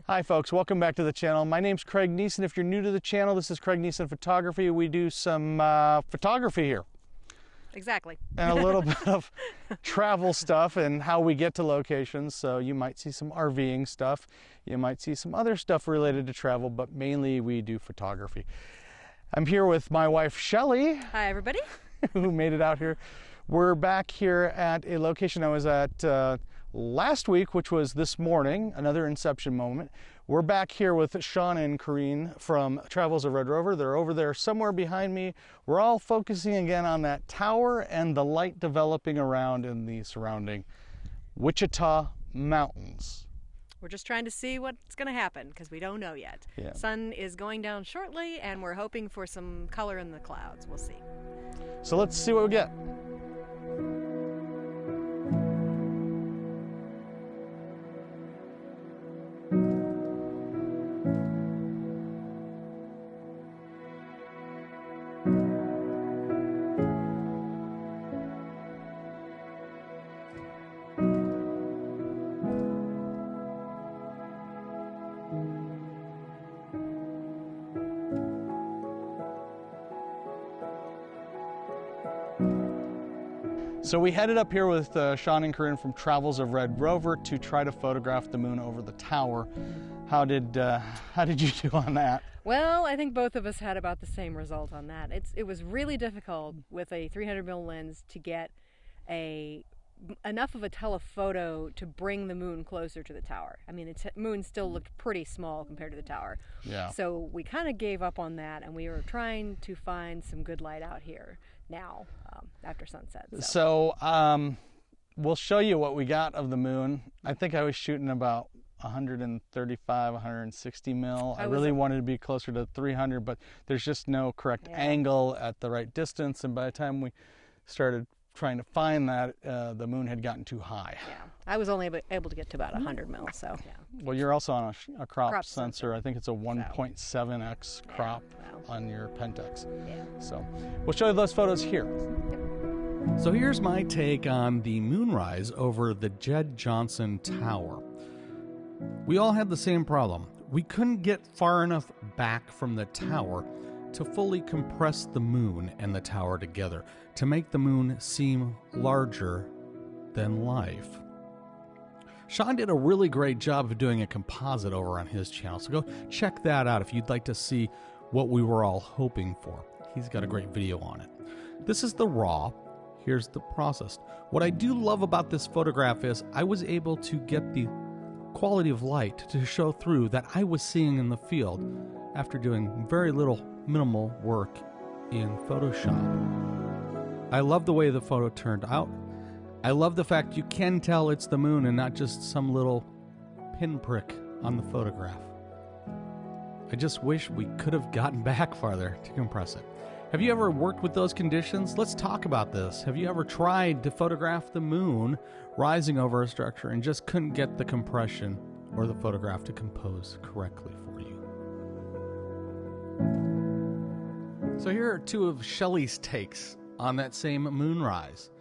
Hi folks, welcome back to the channel. My name's Craig Neeson. If you're new to the channel, this is Craig Neeson Photography. We do some photography here. Exactly. And a little bit of travel stuff and how we get to locations. So you might see some RVing stuff. You might see some other stuff related to travel, but mainly we do photography. I'm here with my wife, Shelley. Hi, everybody. Who made it out here. We're back here at a location I was at last week, which was this morning, another inception moment. We're back here with Shawn and Craig from Travels of Red Rover. They're over there somewhere behind me. We're all focusing again on that tower and the light developing around in the surrounding Wichita mountains. We're just trying to see what's going to happen because we don't know yet. Yeah. Sun is going down shortly and we're hoping for some color in the clouds. We'll see. So let's see what we get. So we headed up here with Shawn and Craig from Travels of Red Rover to try to photograph the moon over the tower. How did you do on that? Well, I think both of us had about the same result on that. It was really difficult with a 300mm lens to get enough of a telephoto to bring the moon closer to the tower. I mean, the moon still looked pretty small compared to the tower. Yeah. So we kind of gave up on that, and we were trying to find some good light out here now after sunset. So we'll show you what we got of the moon. I think I was shooting about 135, 160 mil. I really wanted to be closer to 300, but there's just no correct angle at the right distance. And by the time we started trying to find that, the moon had gotten too high. Yeah, I was only able to get to about 100 mil, so yeah. Well, you're also on a crop sensor. I think it's a 1.7x crop on your Pentax. Yeah. So we'll show you those photos here. So here's my take on the moonrise over the Jed Johnson Tower. We all had the same problem. We couldn't get far enough back from the tower to fully compress the moon and the tower together, to make the moon seem larger than life. Shawn did a really great job of doing a composite over on his channel, so go check that out if you'd like to see what we were all hoping for. He's got a great video on it. This is the raw. Here's the processed. What I do love about this photograph is I was able to get the quality of light to show through that I was seeing in the field after doing very little minimal work in Photoshop. I love the way the photo turned out. I love the fact you can tell it's the moon and not just some little pinprick on the photograph. I just wish we could have gotten back farther to compress it. Have you ever worked with those conditions? Let's talk about this. Have you ever tried to photograph the moon rising over a structure and just couldn't get the compression or the photograph to compose correctly for you? So here are two of Shelley's takes on that same moonrise.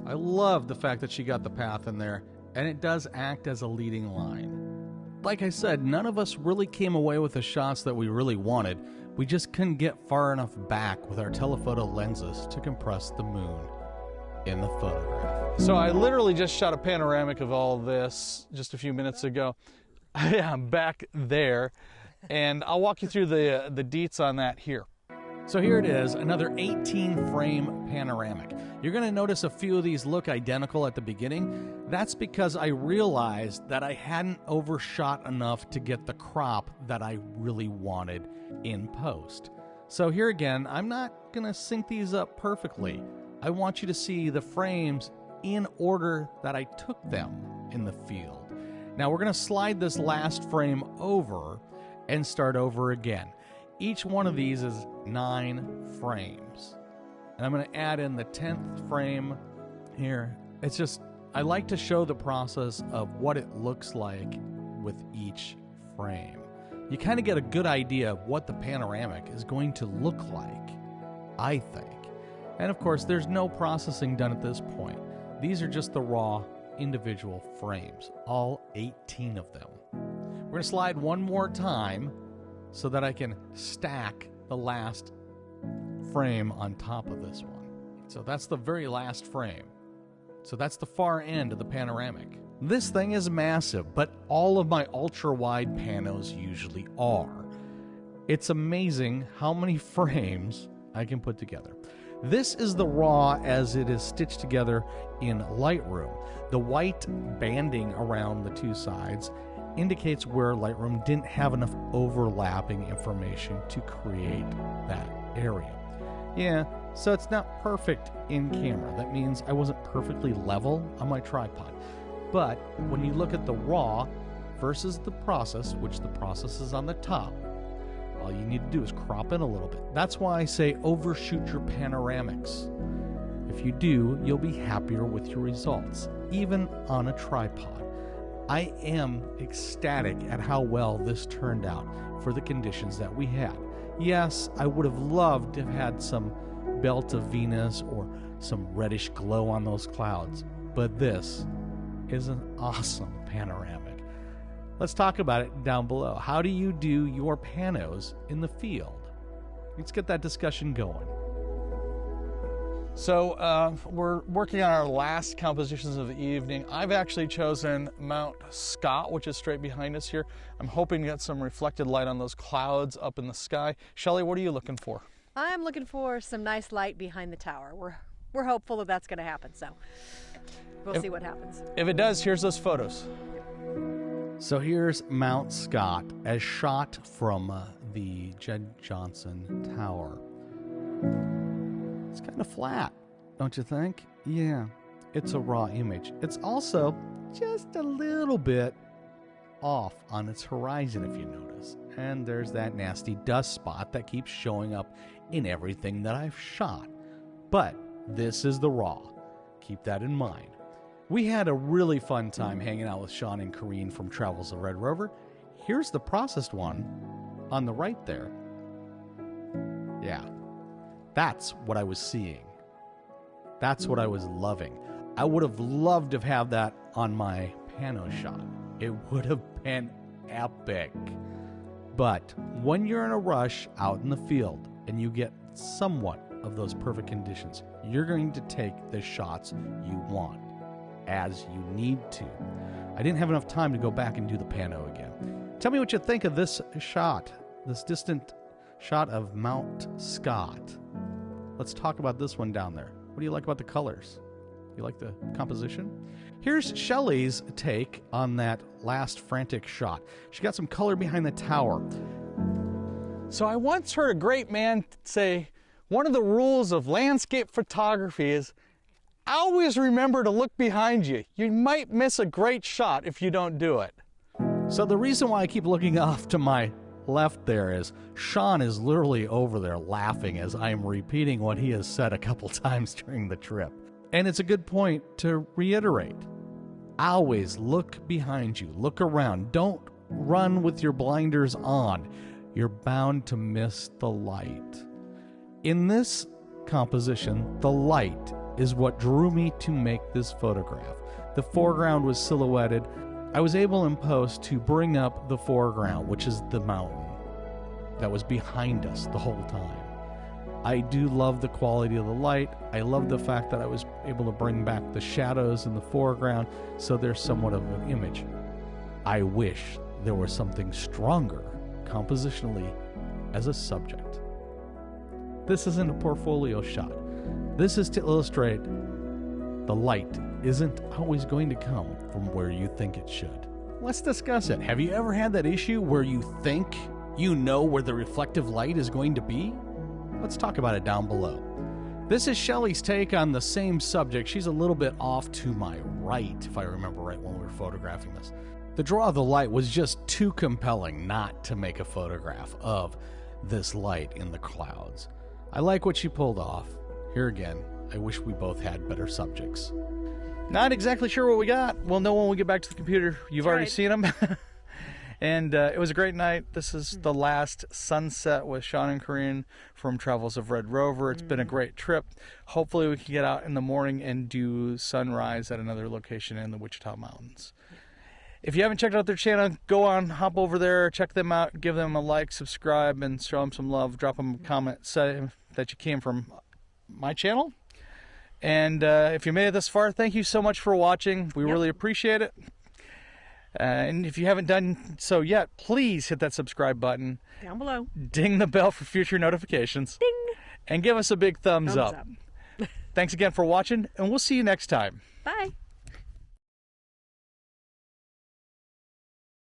I love the fact that she got the path in there, and it does act as a leading line. Like I said, none of us really came away with the shots that we really wanted. We just couldn't get far enough back with our telephoto lenses to compress the moon in the photograph. So I literally just shot a panoramic of all this just a few minutes ago. Yeah, I'm back there, and I'll walk you through the deets on that here. So here it is, another 18 frame panoramic. You're going to notice a few of these look identical at the beginning. That's because I realized that I hadn't overshot enough to get the crop that I really wanted in post. So here again, I'm not going to sync these up perfectly. I want you to see the frames in order that I took them in the field. Now we're going to slide this last frame over and start over again. Each one of these is 9 frames. And I'm going to add in the 10th frame here. It's just, I like to show the process of what it looks like with each frame. You kind of get a good idea of what the panoramic is going to look like, I think. And of course, there's no processing done at this point. These are just the raw individual frames, all 18 of them. We're going to slide one more time so that I can stack the last frame on top of this one. So that's the very last frame. So that's the far end of the panoramic. This thing is massive, but all of my ultra-wide panos usually are. It's amazing how many frames I can put together. This is the RAW as it is stitched together in Lightroom. The white banding around the two sides indicates where Lightroom didn't have enough overlapping information to create that area. Yeah, so it's not perfect in camera. That means I wasn't perfectly level on my tripod. But when you look at the RAW versus the process, which the process is on the top, all you need to do is crop in a little bit. That's why I say overshoot your panoramics. If you do, you'll be happier with your results, even on a tripod. I am ecstatic at how well this turned out for the conditions that we had. Yes, I would have loved to have had some belt of Venus or some reddish glow on those clouds, but this is an awesome panoramic. Let's talk about it down below. How do you do your panos in the field? Let's get that discussion going. So we're working on our last compositions of the evening. I've actually chosen Mount Scott, which is straight behind us here. I'm hoping to get some reflected light on those clouds up in the sky. Shelley, what are you looking for? I'm looking for some nice light behind the tower. We're hopeful that that's going to happen, so we'll see what happens. If it does, here's those photos. So here's Mount Scott as shot from the Jed Johnson Tower. It's kind of flat, don't you think? Yeah, it's a raw image. It's also just a little bit off on its horizon, if you notice. And there's that nasty dust spot that keeps showing up in everything that I've shot. But this is the raw. Keep that in mind. We had a really fun time hanging out with Shawn and Craig from Travels of Red Rover. Here's the processed one on the right there. Yeah. That's what I was seeing. That's what I was loving. I would have loved to have that on my Pano shot. It would have been epic. But when you're in a rush out in the field and you get somewhat of those perfect conditions, you're going to take the shots you want as you need to. I didn't have enough time to go back and do the Pano again. Tell me what you think of this shot, this distant shot of Mount Scott. Let's talk about this one down there. What do you like about the colors? You like the composition? Here's Shelley's take on that last frantic shot. She got some color behind the tower. So I once heard a great man say, one of the rules of landscape photography is always remember to look behind you. You might miss a great shot if you don't do it. So the reason why I keep looking off to my left there is Shawn is literally over there laughing as I'm repeating what he has said a couple times during the trip. And it's a good point to reiterate. Always look behind you. Look around. Don't run with your blinders on. You're bound to miss the light. In this composition, the light is what drew me to make this photograph. The foreground was silhouetted. I was able in post to bring up the foreground, which is the mountain that was behind us the whole time. I do love the quality of the light. I love the fact that I was able to bring back the shadows in the foreground, so there's somewhat of an image. I wish there was something stronger compositionally as a subject. This isn't a portfolio shot. This is to illustrate the light isn't always going to come from where you think it should. Let's discuss it. Have you ever had that issue where you think you know where the reflective light is going to be? Let's talk about it down below. This is Shelley's take on the same subject. She's a little bit off to my right, if I remember right when we were photographing this. The draw of the light was just too compelling not to make a photograph of this light in the clouds. I like what she pulled off. Here again, I wish we both had better subjects. Not exactly sure what we got. We'll know when we get back to the computer. You've already seen them. And it was a great night. This is the last sunset with Shawn and Craig from Travels of Red Rover. It's been a great trip. Hopefully we can get out in the morning and do sunrise at another location in the Wichita Mountains. If you haven't checked out their channel, go on, hop over there, check them out, give them a like, subscribe, and show them some love. Drop them a comment saying that you came from my channel. And if you made it this far, thank you so much for watching. We really appreciate it. And if you haven't done so yet, please hit that subscribe button. Down below. Ding the bell for future notifications. Ding. And give us a big thumbs up. Thanks again for watching, and we'll see you next time. Bye.